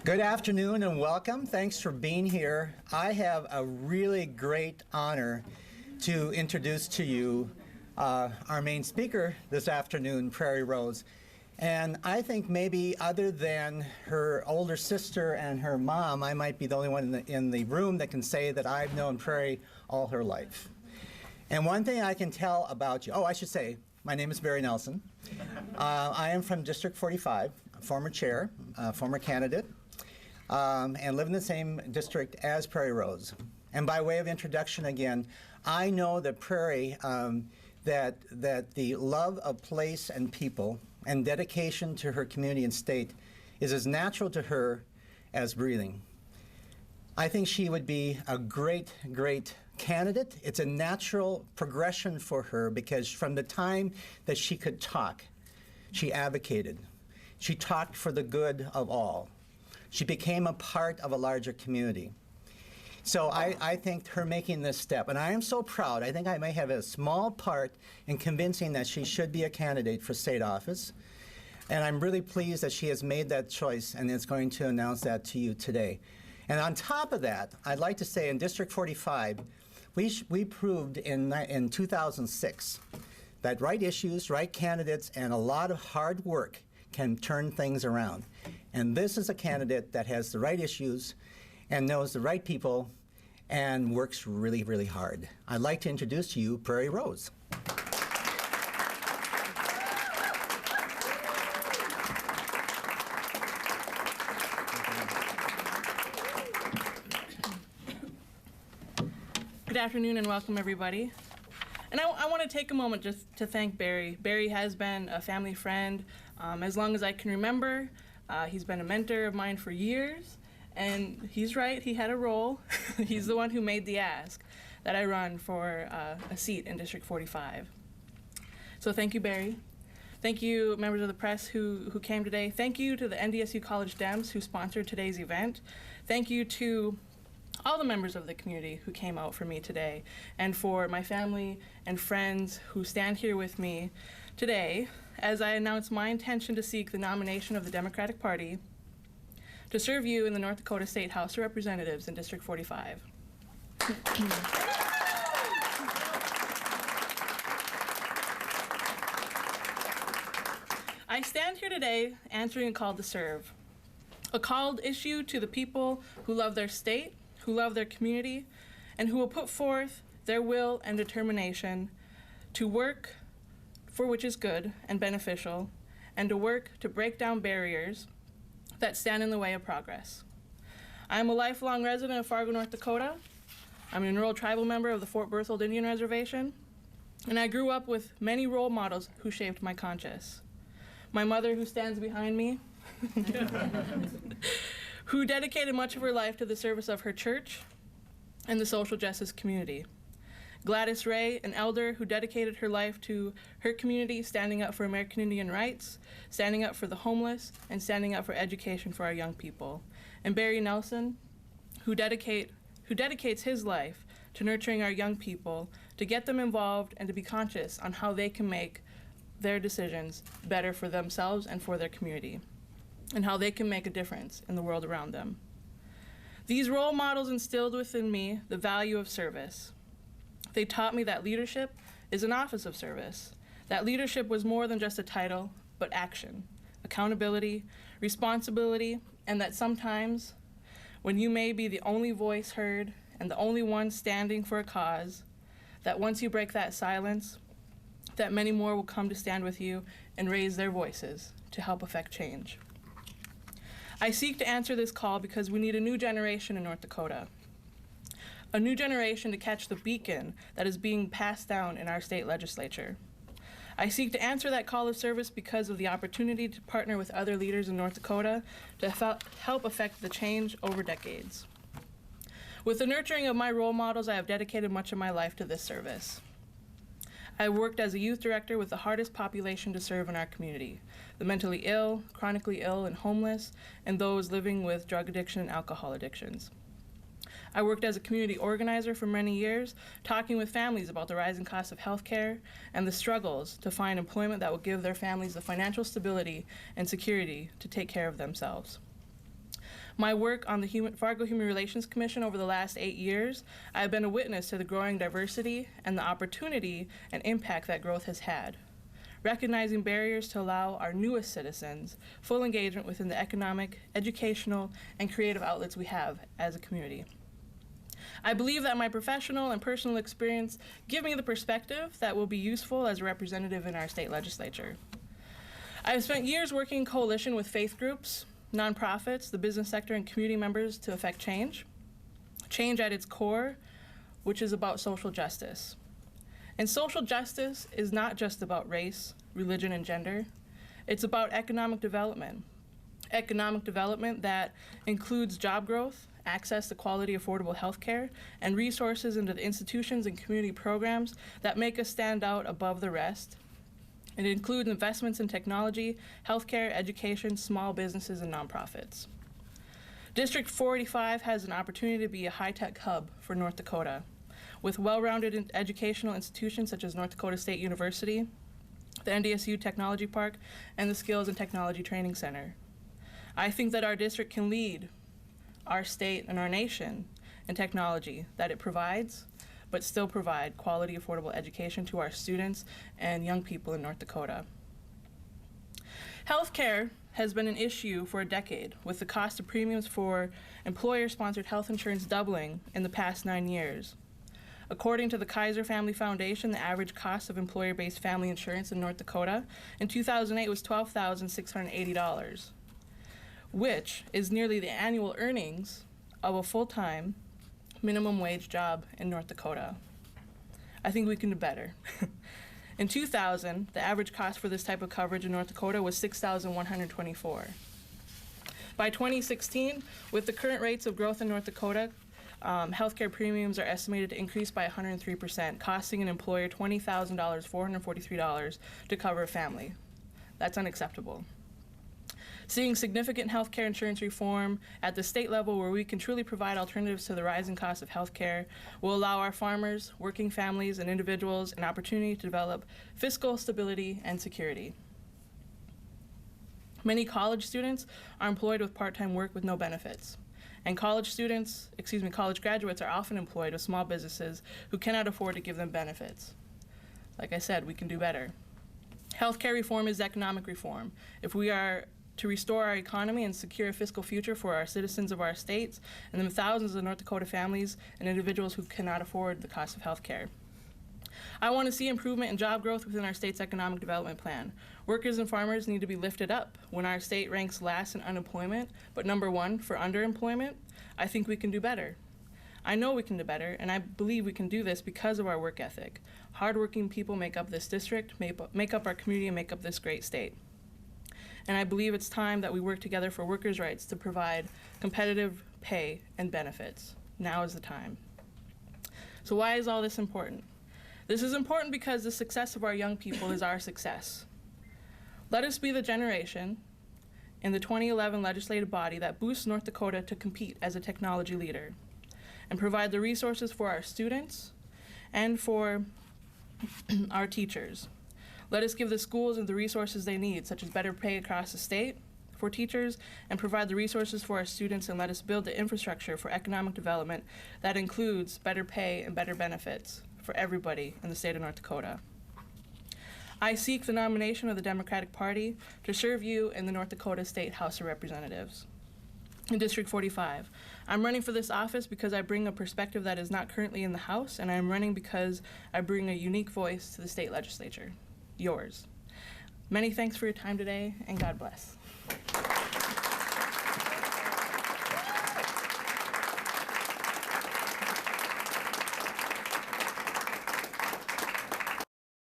Good afternoon and welcome. Thanks for being here. I have a really great honor to introduce to you our main speaker this afternoon, Prairie Rose. And I think maybe other than her older sister and her mom, I might be the only one in the room that can say that I've known Prairie all her life. And one thing I can tell about you, I should say, my name is Barry Nelson. I am from District 45, former chair, former candidate, and live in the same district as Prairie Rose. And by way of introduction again, I know that Prairie, that the love of place and people and dedication to her community and state is as natural to her as breathing. I think she would be a great, great candidate. It's a natural progression for her because from the time that she could talk, she advocated. She talked for the good of all. She became a part of a larger community. So I think her making this step, and I am so proud, I think I may have a small part in convincing that she should be a candidate for state office. And I'm really pleased that she has made that choice and is going to announce that to you today. And on top of that, I'd like to say in District 45, we proved in 2006 that right issues, right candidates, and a lot of hard work can turn things around. And this is a candidate that has the right issues and knows the right people and works really, really hard. I'd like to introduce to you Prairie Rose. Good afternoon and welcome everybody. And I want to take a moment just to thank Barry. Barry has been a family friend as long as I can remember. He's been a mentor of mine for years, and he's right, he had a role. He's the one who made the ask that I run for a seat in District 45. So thank you, Barry. Thank you, members of the press who came today. Thank you to the NDSU College Dems who sponsored today's event. Thank you to all the members of the community who came out for me today, and for my family and friends who stand here with me today as I announce my intention to seek the nomination of the Democratic Party to serve you in the North Dakota State House of Representatives in District 45. I stand here today answering a call to serve, a call issued to the people who love their state, who love their community, and who will put forth their will and determination to work for which is good and beneficial, and to work to break down barriers that stand in the way of progress. I am a lifelong resident of Fargo, North Dakota. I'm an enrolled tribal member of the Fort Berthold Indian Reservation, and I grew up with many role models who shaped my conscience. My mother, who stands behind me, who dedicated much of her life to the service of her church and the social justice community. Gladys Ray, an elder who dedicated her life to her community, standing up for American Indian rights, standing up for the homeless, and standing up for education for our young people. And Barry Nelson, who dedicates his life to nurturing our young people, to get them involved and to be conscious on how they can make their decisions better for themselves and for their community, and how they can make a difference in the world around them. These role models instilled within me the value of service. They taught me that leadership is an office of service, that leadership was more than just a title, but action, accountability, responsibility, and that sometimes, when you may be the only voice heard and the only one standing for a cause, that once you break that silence, that many more will come to stand with you and raise their voices to help affect change. I seek to answer this call because we need a new generation in North Dakota, a new generation to catch the beacon that is being passed down in our state legislature. I seek to answer that call of service because of the opportunity to partner with other leaders in North Dakota to help affect the change over decades. With the nurturing of my role models, I have dedicated much of my life to this service. I worked as a youth director with the hardest population to serve in our community, the mentally ill, chronically ill, and homeless, and those living with drug addiction and alcohol addictions. I worked as a community organizer for many years, talking with families about the rising cost of healthcare and the struggles to find employment that will give their families the financial stability and security to take care of themselves. My work on the Fargo Human Relations Commission over the last 8 years, I have been a witness to the growing diversity and the opportunity and impact that growth has had. Recognizing barriers to allow our newest citizens full engagement within the economic, educational, and creative outlets we have as a community. I believe that my professional and personal experience give me the perspective that will be useful as a representative in our state legislature. I have spent years working in coalition with faith groups, nonprofits, the business sector, and community members to effect change. Change at its core, which is about social justice. And social justice is not just about race, religion, and gender. It's about economic development. Economic development that includes job growth, access to quality, affordable health care, and resources into the institutions and community programs that make us stand out above the rest. It includes investments in technology, healthcare, education, small businesses, and nonprofits. District 485 has an opportunity to be a high-tech hub for North Dakota, with well-rounded educational institutions such as North Dakota State University, the NDSU Technology Park, and the Skills and Technology Training Center. I think that our district can lead our state and our nation in technology that it provides, but still provide quality, affordable education to our students and young people in North Dakota. Healthcare has been an issue for a decade, with the cost of premiums for employer-sponsored health insurance doubling in the past 9 years. According to the Kaiser Family Foundation, the average cost of employer-based family insurance in North Dakota in 2008 was $12,680, which is nearly the annual earnings of a full-time minimum wage job in North Dakota. I think we can do better. In 2000, the average cost for this type of coverage in North Dakota was $6,124. By 2016, with the current rates of growth in North Dakota, healthcare premiums are estimated to increase by 103%, costing an employer $20,443 to cover a family. That's unacceptable. Seeing significant healthcare insurance reform at the state level where we can truly provide alternatives to the rising cost of healthcare will allow our farmers, working families, and individuals an opportunity to develop fiscal stability and security. Many college students are employed with part-time work with no benefits. And college graduates are often employed with small businesses who cannot afford to give them benefits. Like I said, we can do better. Healthcare reform is economic reform. If we are to restore our economy and secure a fiscal future for our citizens of our states and the thousands of North Dakota families and individuals who cannot afford the cost of health care. I want to see improvement in job growth within our state's economic development plan. Workers and farmers need to be lifted up. When our state ranks last in unemployment, but number 1 for underemployment, I think we can do better. I know we can do better, and I believe we can do this because of our work ethic. Hardworking people make up this district, make up our community, and make up this great state. And I believe it's time that we work together for workers' rights to provide competitive pay and benefits. Now is the time. So why is all this important? This is important because the success of our young people is our success. Let us be the generation in the 2011 legislative body that boosts North Dakota to compete as a technology leader and provide the resources for our students and for our teachers. Let us give the schools the resources they need, such as better pay across the state for teachers, and provide the resources for our students, and let us build the infrastructure for economic development that includes better pay and better benefits for everybody in the state of North Dakota. I seek the nomination of the Democratic Party to serve you in the North Dakota State House of Representatives in District 45. I'm running for this office because I bring a perspective that is not currently in the House, and I'm running because I bring a unique voice to the state legislature. Yours. Many thanks for your time today, and God bless.